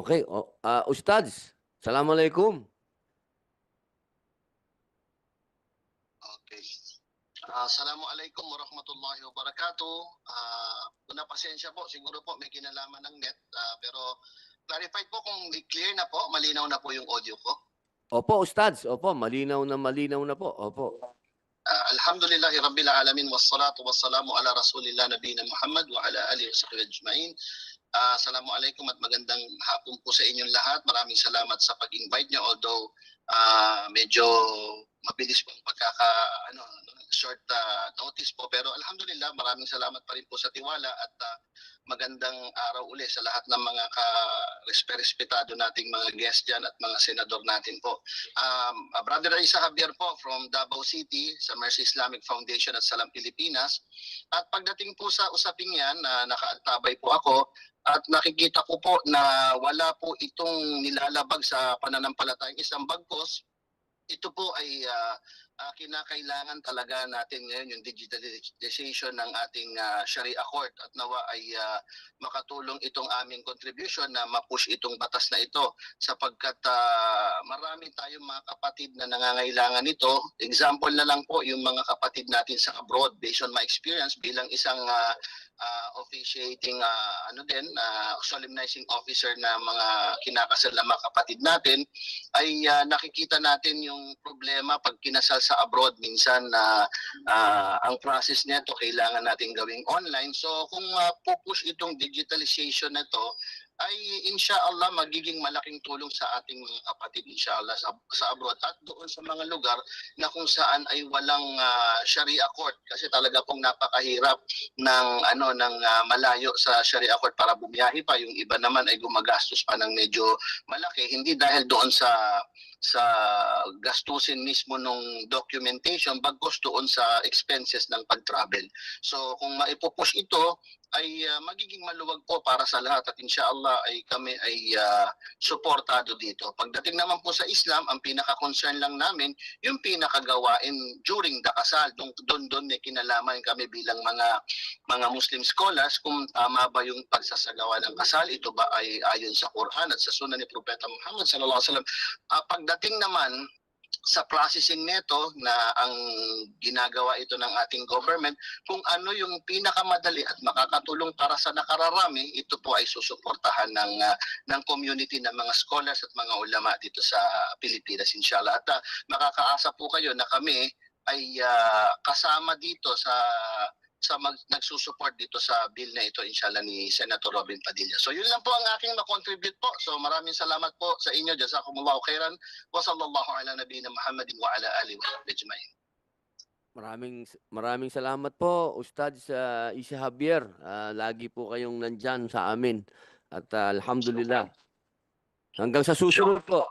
Okay, Ustads, Assalamualaikum. Okay. Assalamualaikum warahmatullahi wabarakatuh. Una pasensya po, siguro po may kinalaman ng net, pero clarified po kung clear na po, malinaw na po yung audio ko. Opo, Ustads. Opo, malinaw na po. Opo. Alhamdulillahi Rabbil Alamin wassalatu wassalamu ala Rasulillah Nabiyina Muhammad wa ala alihi wa sahbihi ajma'in. Assalamualaikum at magandang hapon po sa inyong lahat. Maraming salamat sa pag-invite niyo, although medyo mabilis pong short notice po, pero alhamdulillah maraming salamat pa rin po sa tiwala at magandang araw uli sa lahat ng mga respetado nating mga guests dyan at mga senador natin po. Brother Isa Javier po from Davao City sa Mercy Islamic Foundation at Salam Pilipinas. At pagdating po sa usaping yan, nakaantabay po ako at nakikita ko po na wala po itong nilalabag sa pananampalatayang isang, bagkos ito po ay kinakailangan talaga natin ngayon yung digitalization ng ating Sharia Court, at nawa ay makatulong itong aming contribution na ma-push itong batas na ito, sapagkat marami tayong mga kapatid na nangangailangan nito. Example na lang po yung mga kapatid natin sa abroad, based on my experience bilang isang officiating solemnizing officer na mga kinakasal na mga kapatid natin, ay nakikita natin yung problema pag kinasal sa abroad. Minsan ang process nito kailangan natin gawing online. So kung pupush itong digitalization na to, ay inshallah magiging malaking tulong sa ating mga kapatid inshallah sa abroad at doon sa mga lugar na kung saan ay walang Sharia court, kasi talaga pong napakahirap ng malayo sa Sharia court para bumiyahe pa. Yung iba naman ay gumagastos pa ng medyo malaki, hindi dahil doon sa gastusin mismo nung documentation, bagkus doon sa expenses ng pag-travel. So kung maipupush ito ay magiging maluwag po para sa lahat, at inshallah ay kami ay suportado dito. Pagdating naman po sa Islam, ang pinaka-concern lang namin yung pinakagawain during the kasal. Doon may kinalaman kami bilang mga Muslim scholars kung tama ba yung pagsasagawa ng kasal. Ito ba ay ayon sa Quran at sa Sunnah ni Propeta Muhammad sallallahu alaihi wasallam. Pagdating naman sa processing nito na ang ginagawa ito ng ating government, kung ano yung pinakamadali at makakatulong para sa nakararami, ito po ay susuportahan ng community ng mga scholars at mga ulama dito sa Pilipinas inshallah. At makakaasa po kayo na kami ay kasama dito sa nagsusupport dito sa bill na ito inshallah ni Senator Robin Padilla. So yun lang po ang aking ma-contribute po. So maraming salamat po sa inyo. Jazakumullahu khairan. Wa sallallahu ala nabiyina Muhammadin wa ala alihi wa sahbihi ajma'in. Maraming salamat po, Ustads Isa Javier. Lagi po kayong nandyan sa amin. At alhamdulillah. Hanggang sa susunod po.